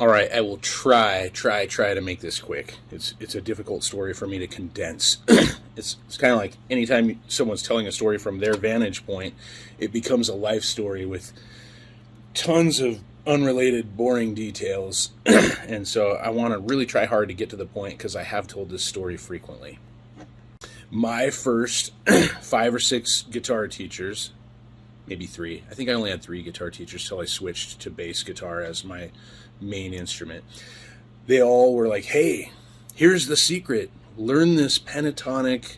All right, I will try to make this quick. It's a difficult story for me to condense. It's kind of like anytime someone's telling a story from their vantage point, it becomes a life story with tons of unrelated, boring details. And so I want to really try hard to get to the point because I have told this story frequently. My first five or six guitar teachers, maybe three. I think I only had three guitar teachers till I switched to bass guitar as my main instrument. They all were like, hey, here's the secret. Learn this pentatonic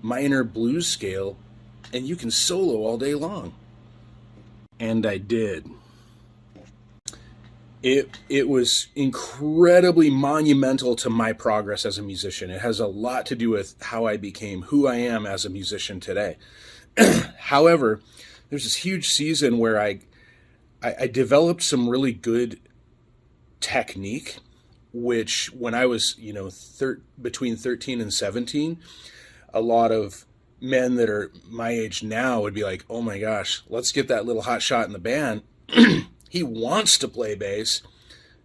minor blues scale and you can solo all day long. And I did. It was incredibly monumental to my progress as a musician. It has a lot to do with how I became who I am as a musician today. However, there's this huge season where I developed some really good technique, which when I was, between 13 and 17, a lot of men that are my age now would be like, oh my gosh, let's get that little hot shot in the band. He wants to play bass.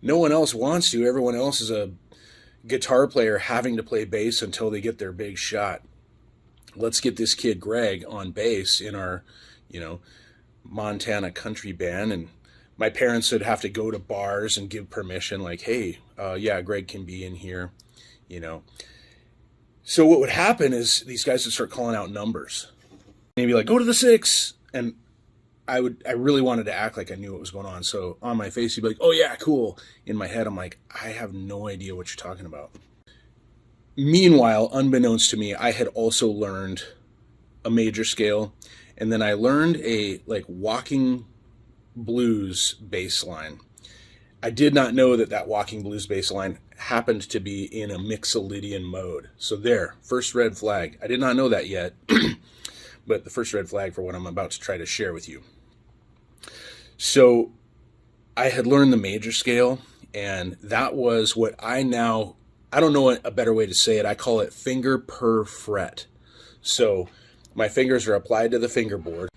No one else wants to. Everyone else is a guitar player having to play bass until they get their big shot. Let's get this kid Greg on bass in our, Montana country band. And my parents would have to go to bars and give permission, like, hey, yeah, Greg can be in here, So what would happen is these guys would start calling out numbers. They'd be like, go to the 6. And I really wanted to act like I knew what was going on. So on my face, he'd be like, oh yeah, cool. In my head, I'm like, I have no idea what you're talking about. Meanwhile, unbeknownst to me, I had also learned a major scale. And then I learned a walking blues bass line. I did not know that walking blues bass line happened to be in a Mixolydian mode. So there, first red flag. I did not know that yet, but the first red flag for what I'm about to try to share with you. So I had learned the major scale, and that was what I don't know a better way to say it. I call it finger per fret. So my fingers are applied to the fingerboard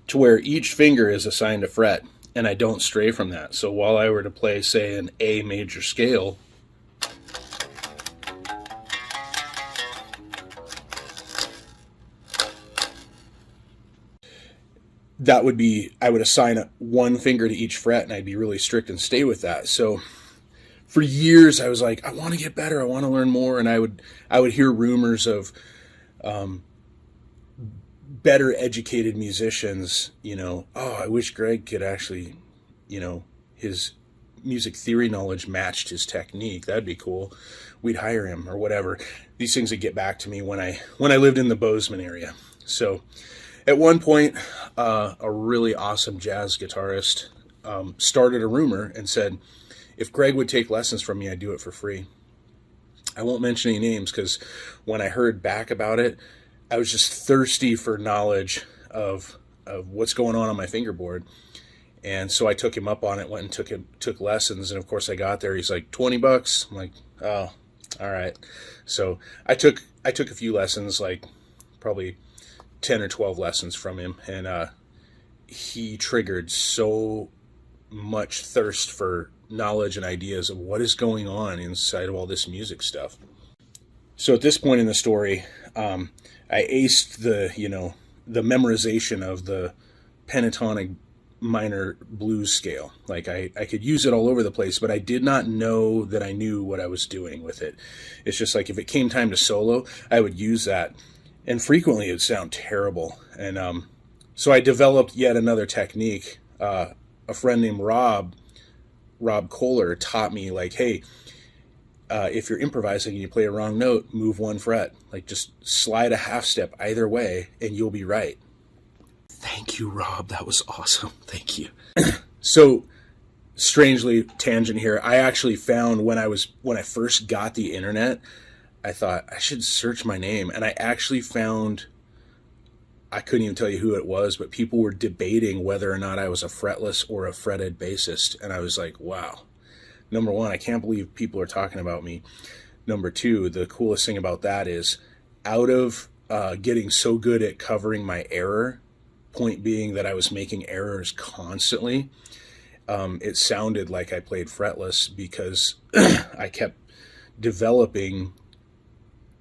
to where each finger is assigned a fret, and I don't stray from that. So while I were to play, say, an A major scale, I would assign one finger to each fret, and I'd be really strict and stay with that. So for years I was like, I want to get better, I want to learn more. And I would hear rumors of better educated musicians, oh, I wish Greg could actually, his music theory knowledge matched his technique. That'd be cool. We'd hire him or whatever. These things would get back to me when I lived in the Bozeman area. So at one point, a really awesome jazz guitarist started a rumor and said, if Greg would take lessons from me, I'd do it for free. I won't mention any names because when I heard back about it, I was just thirsty for knowledge of what's going on my fingerboard. And so I took him up on it, went and took lessons. And of course I got there, he's like, $20. I'm like, oh, all right. So I took a few lessons, like probably 10 or 12 lessons from him. And he triggered so much thirst for knowledge and ideas of what is going on inside of all this music stuff. So at this point in the story, I aced the memorization of the pentatonic minor blues scale. Like I could use it all over the place, but I did not know that I knew what I was doing with it. It's just like if it came time to solo, I would use that, and frequently it would sound terrible. And so I developed yet another technique. A friend named Rob Kohler taught me, like, hey, if you're improvising and you play a wrong note, move one fret. Like, just slide a half step either way and you'll be right. Thank you, Rob. That was awesome. Thank you. So, strangely, tangent here, I actually found when I first got the internet, I thought I should search my name. And I actually found, I couldn't even tell you who it was, but people were debating whether or not I was a fretless or a fretted bassist. And I was like, wow. Number one, I can't believe people are talking about me. Number two, the coolest thing about that is out of getting so good at covering my error, point being that I was making errors constantly, it sounded like I played fretless because I kept developing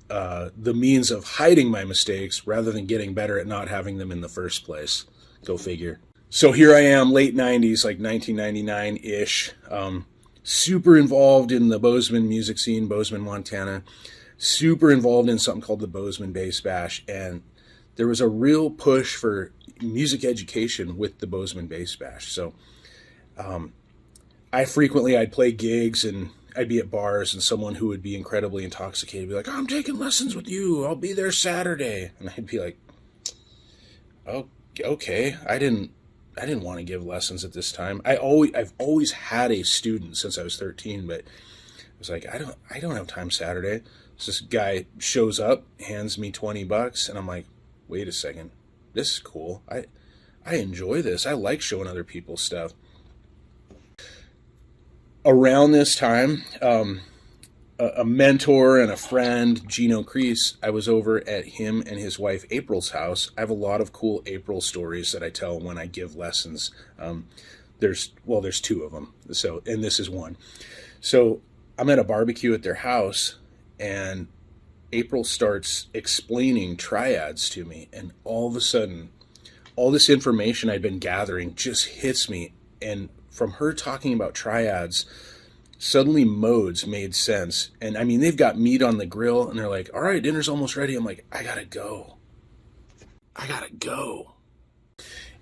the means of hiding my mistakes rather than getting better at not having them in the first place. Go figure. So here I am, late 90s, like 1999-ish, super involved in the Bozeman music scene, Bozeman, Montana, super involved in something called the Bozeman Bass Bash, and there was a real push for music education with the Bozeman Bass Bash. So I'd play gigs and I'd be at bars, and someone who would be incredibly intoxicated would be like, "Oh, I'm taking lessons with you. I'll be there Saturday." And I'd be like, "Oh, okay." I didn't want to give lessons at this time. I've always had a student since I was 13, but I was like, I don't have time Saturday. So this guy shows up, hands me $20, and I'm like, wait a second, this is cool. I enjoy this. I like showing other people stuff. Around this time, a mentor and a friend, Gino Crease, I was over at him and his wife April's house. I have a lot of cool April stories that I tell when I give lessons. There's two of them. So, and this is one. So I'm at a barbecue at their house, and April starts explaining triads to me, and all of a sudden, all this information I'd been gathering just hits me. And from her talking about triads, suddenly modes made sense. And I mean, they've got meat on the grill, and they're like, "All right, dinner's almost ready." I'm like, I gotta go.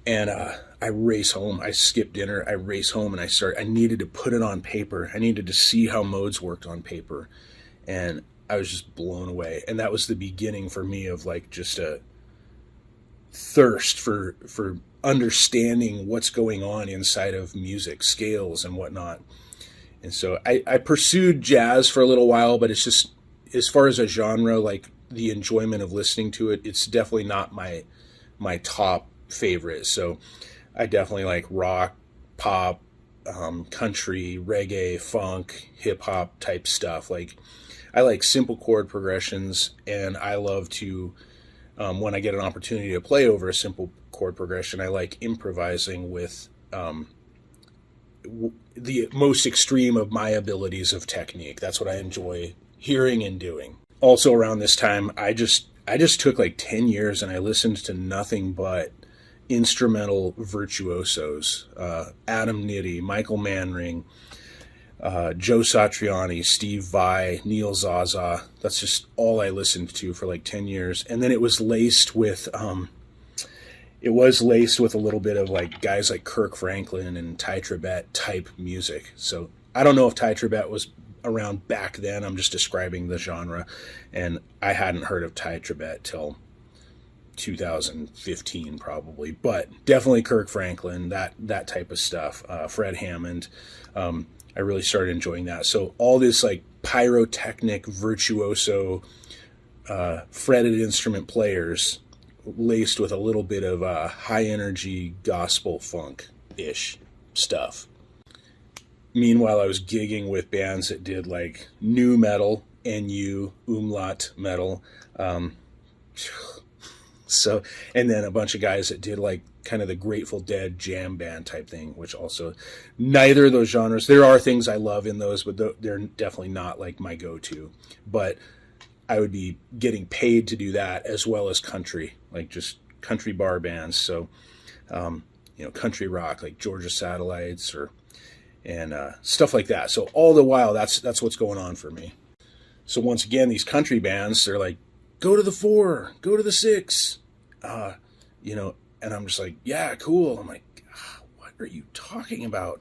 And I race home. I skip dinner. I race home, and I needed to put it on paper. I needed to see how modes worked on paper. And I was just blown away. And that was the beginning for me of like just a thirst for understanding what's going on inside of music, scales and whatnot. And so I pursued jazz for a little while, but it's just, as far as a genre, like the enjoyment of listening to it, it's definitely not my top favorite. So I definitely like rock, pop, country, reggae, funk, hip hop type stuff. Like I like simple chord progressions, and I love to, when I get an opportunity to play over a simple chord progression, I like improvising with the most extreme of my abilities of technique. That's what I enjoy hearing and doing. Also around this time, I just took like 10 years and I listened to nothing but instrumental virtuosos. Adam Nitti, Michael Manring, Joe Satriani, Steve Vai, Neil Zaza. That's just all I listened to for like 10 years. And then it was laced with a little bit of like guys like Kirk Franklin and Ty Tribbett type music. So I don't know if Ty Tribbett was around back then. I'm just describing the genre. And I hadn't heard of Ty Tribbett till 2015 probably, but definitely Kirk Franklin, that type of stuff. Fred Hammond. I really started enjoying that. So all this like pyrotechnic, virtuoso, fretted instrument players laced with a little bit of high energy gospel funk-ish stuff. Meanwhile, I was gigging with bands that did like nu metal, NU, umlaut metal. So, and then a bunch of guys that did like kind of the Grateful Dead jam band type thing, which also, neither of those genres, there are things I love in those, but they're definitely not like my go-to. But I would be getting paid to do that, as well as country, like just country bar bands. So, country rock, like Georgia Satellites and stuff like that. So all the while, that's what's going on for me. So once again, these country bands, they're like, go to the 4, go to the 6, and I'm just like, yeah, cool. I'm like, what are you talking about?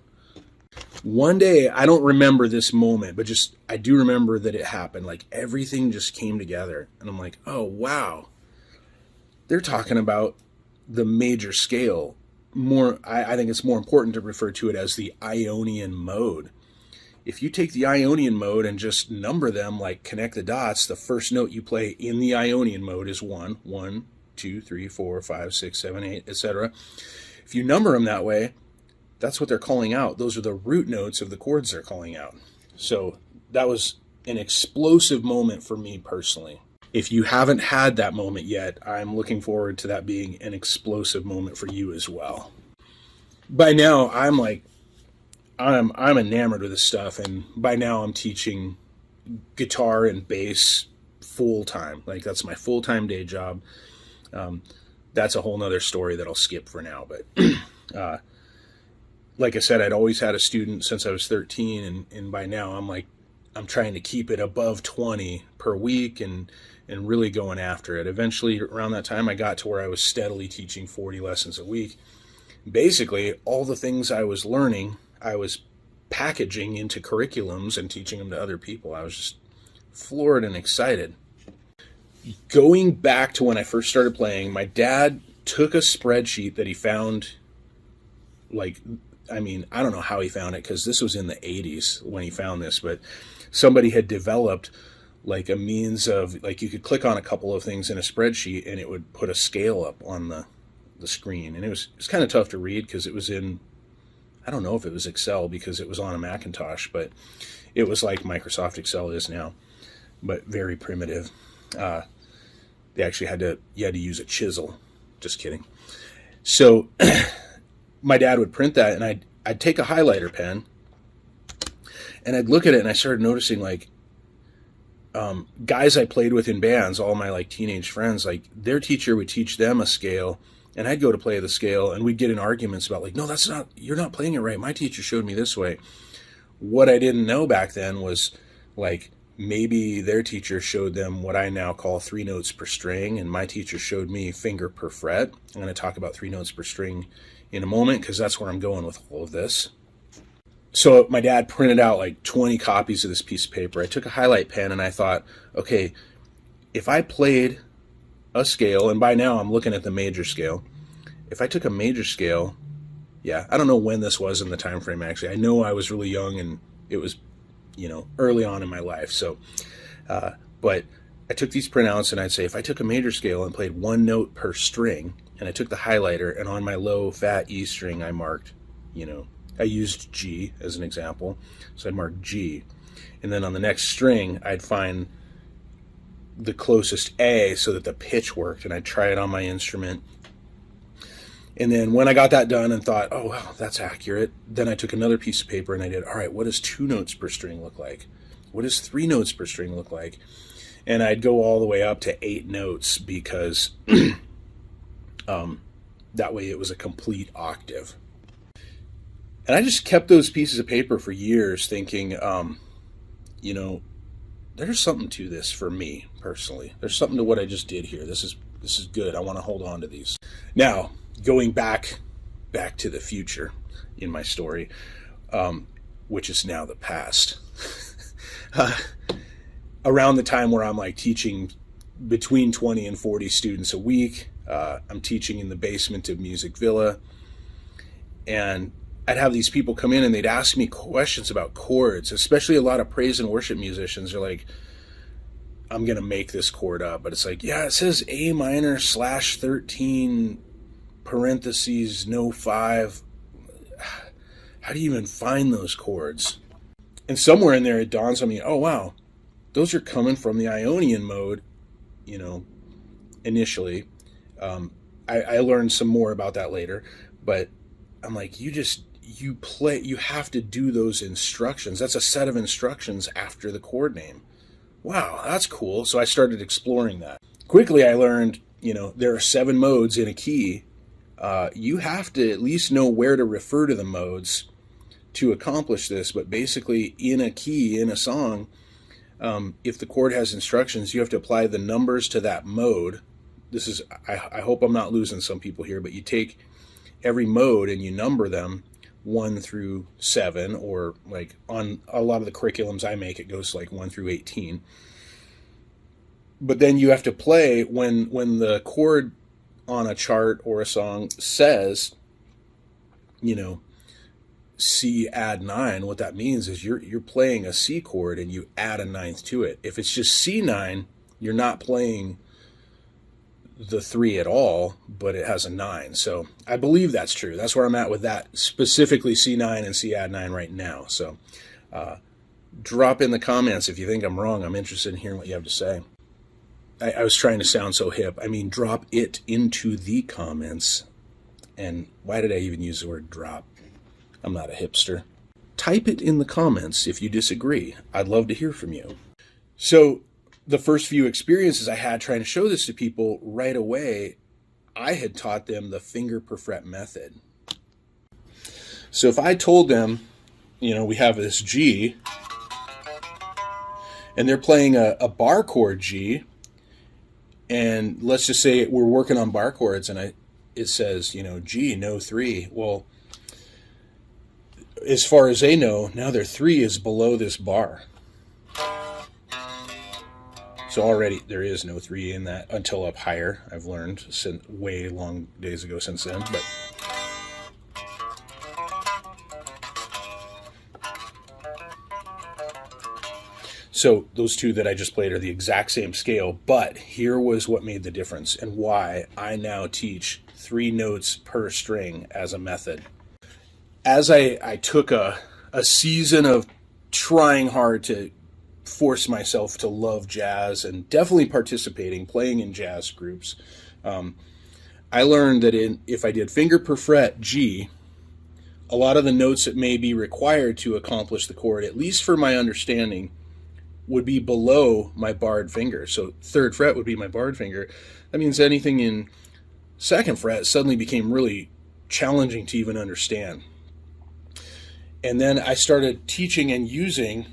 One day, I don't remember this moment, but just, I do remember that it happened. Like everything just came together, and I'm like, oh, wow. They're talking about the major scale. I think it's more important to refer to it as the Ionian mode. If you take the Ionian mode and just number them, like connect the dots, the first note you play in the Ionian mode is 1, 1, 2, 3, 4, 5, 6, 7, 8, etc. If you number them that way, that's what they're calling out. Those are the root notes of the chords they're calling out. So that was an explosive moment for me personally. If you haven't had that moment yet, I'm looking forward to that being an explosive moment for you as well. By now, I'm like I'm enamored with this stuff, and by now I'm teaching guitar and bass full time. Like that's my full time day job. That's a whole nother story that I'll skip for now. But like I said, I'd always had a student since I was 13, and by now I'm trying to keep it above 20 per week and really going after it. Eventually, around that time, I got to where I was steadily teaching 40 lessons a week. Basically, all the things I was learning, I was packaging into curriculums and teaching them to other people. I was just floored and excited. Going back to when I first started playing, my dad took a spreadsheet that he found, I don't know how he found it, because this was in the 80s when he found this, but somebody had developed like a means of, like, you could click on a couple of things in a spreadsheet and it would put a scale up on the screen. And it was kind of tough to read because it was in, I don't know if it was Excel because it was on a Macintosh, but it was like Microsoft Excel is now, but very primitive. They actually you had to use a chisel. Just kidding. So my dad would print that, and I'd take a highlighter pen and I'd look at it, and I started noticing, like, guys I played with in bands, all my like teenage friends, like their teacher would teach them a scale, and I'd go to play the scale, and we'd get in arguments about, like, no, you're not playing it right. My teacher showed me this way. What I didn't know back then was, like, maybe their teacher showed them what I now call 3 notes per string, and my teacher showed me finger per fret. I'm going to talk about 3 notes per string in a moment because that's where I'm going with all of this. So my dad printed out like 20 copies of this piece of paper. I took a highlight pen and I thought, okay, if I played a scale, and by now I'm looking at the major scale. If I took a major scale, I don't know when this was in the time frame actually. I know I was really young and it was, early on in my life. So, but I took these printouts and I'd say, if I took a major scale and played 1 note per string, and I took the highlighter, and on my low fat E string I marked, I used G as an example. So I'd mark G. And then on the next string, I'd find the closest A so that the pitch worked, and I'd try it on my instrument. And then when I got that done and thought, oh, wow, that's accurate, then I took another piece of paper and I did, all right, what does 2 notes per string look like? What does 3 notes per string look like? And I'd go all the way up to 8 notes because that way it was a complete octave. And I just kept those pieces of paper for years thinking, there's something to this for me personally. There's something to what I just did here. This is good. I want to hold on to these. Now, going back to the future in my story, which is now the past. Around the time where I'm like teaching between 20 and 40 students a week, I'm teaching in the basement of Music Villa, and I'd have these people come in and they'd ask me questions about chords, especially a lot of praise and worship musicians are like, I'm going to make this chord up, but it's like, yeah, it says A minor /13 parentheses, no 5. How do you even find those chords? And somewhere in there it dawns on me, oh wow, those are coming from the Ionian mode, initially. I learned some more about that later, but I'm like, you have to do those instructions. That's a set of instructions after the chord name. Wow, that's cool. So I started exploring that. Quickly I learned, there are 7 modes in a key. You have to at least know where to refer to the modes to accomplish this, but basically in a key, in a song, if the chord has instructions, you have to apply the numbers to that mode. This is, I hope I'm not losing some people here, but you take every mode and you number them 1 through 7, or like on a lot of the curriculums I make, it goes like 1 through 18. But then you have to play when the chord on a chart or a song says, C add 9, what that means is you're playing a C chord and you add a 9th to it. If it's just C9, you're not playing the 3 at all, but it has a 9. So I believe that's true. That's where I'm at with that, specifically C9 and C add 9 right now. So drop in the comments if you think I'm wrong. I'm interested in hearing what you have to say. I was trying to sound so hip. I mean, drop it into the comments. And why did I even use the word drop? I'm not a hipster. type it in the comments if you disagree. I'd love to hear from you. So the first few experiences I had trying to show this to people, right away, I had taught them the finger per fret method. So if I told them, we have this G, and they're playing a bar chord G, and let's just say we're working on bar chords, and it says, G, no 3. Well, as far as they know, now their 3 is below this bar. So already there is no 3 in that until up higher. I've learned since way long days ago since then. But so those two that I just played are the exact same scale, but here was what made the difference and why I now teach 3 notes per string as a method. As I took a season of trying hard to force myself to love jazz and definitely playing in jazz groups, I learned that if I did finger per fret G, a lot of the notes that may be required to accomplish the chord, at least for my understanding, would be below my barred finger. So 3rd fret would be my barred finger. That means anything in 2nd fret suddenly became really challenging to even understand. And then I started teaching and using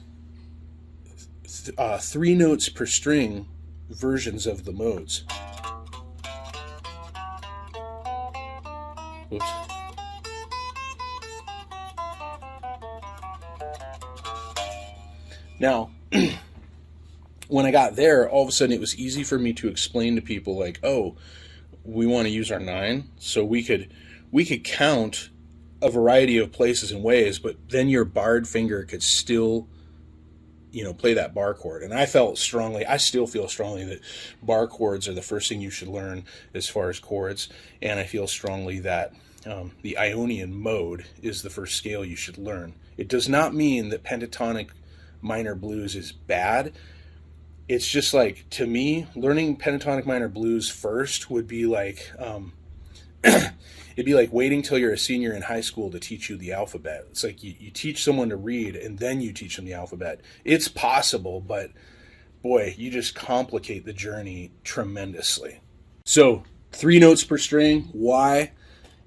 3 notes per string versions of the modes. Oops. Now, when I got there, all of a sudden it was easy for me to explain to people like, oh, we want to use our 9, so we could count a variety of places and ways, but then your barred finger could still play that bar chord. And I still feel strongly that bar chords are the first thing you should learn as far as chords, and I feel strongly that the Ionian mode is the first scale you should learn. It does not mean that pentatonic minor blues is bad. It's just like, to me, learning pentatonic minor blues first would be like it'd be like waiting till you're a senior in high school to teach you the alphabet. It's like you teach someone to read and then you teach them the alphabet. It's possible, but boy, you just complicate the journey tremendously. So 3 notes per string. Why?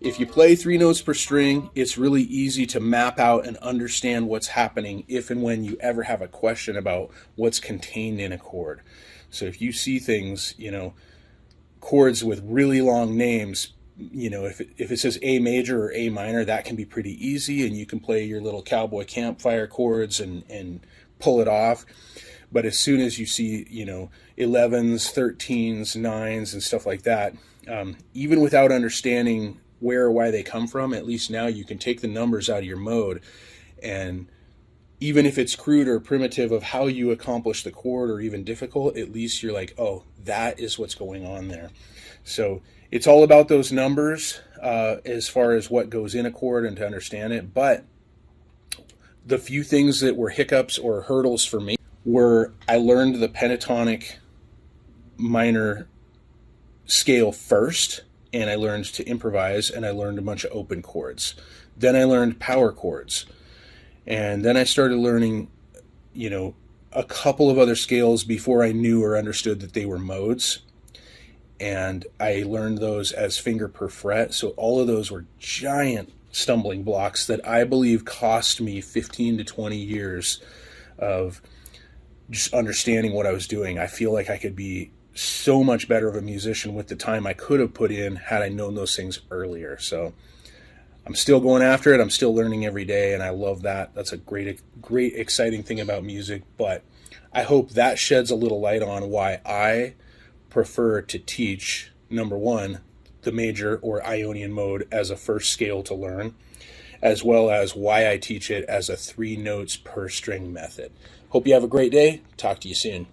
If you play 3 notes per string, it's really easy to map out and understand what's happening if and when you ever have a question about what's contained in a chord. So if you see things, chords with really long names, if it says A major or A minor, that can be pretty easy, and you can play your little cowboy campfire chords and pull it off. But as soon as you see, 11s, 13s, 9s, and stuff like that, even without understanding where or why they come from, at least now you can take the numbers out of your mode, and even if it's crude or primitive of how you accomplish the chord or even difficult, at least you're like, oh, that is what's going on there. So it's all about those numbers as far as what goes in a chord and to understand it. But the few things that were hiccups or hurdles for me were I learned the pentatonic minor scale first, and I learned to improvise, and I learned a bunch of open chords. Then I learned power chords. And then I started learning, a couple of other scales before I knew or understood that they were modes. And I learned those as finger per fret. So all of those were giant stumbling blocks that I believe cost me 15 to 20 years of just understanding what I was doing. I feel like I could be so much better of a musician with the time I could have put in had I known those things earlier. So I'm still going after it. I'm still learning every day, and I love that. That's a great, exciting thing about music. But I hope that sheds a little light on why I prefer to teach, number one, the major or Ionian mode as a first scale to learn, as well as why I teach it as a 3 notes per string method. Hope you have a great day. Talk to you soon.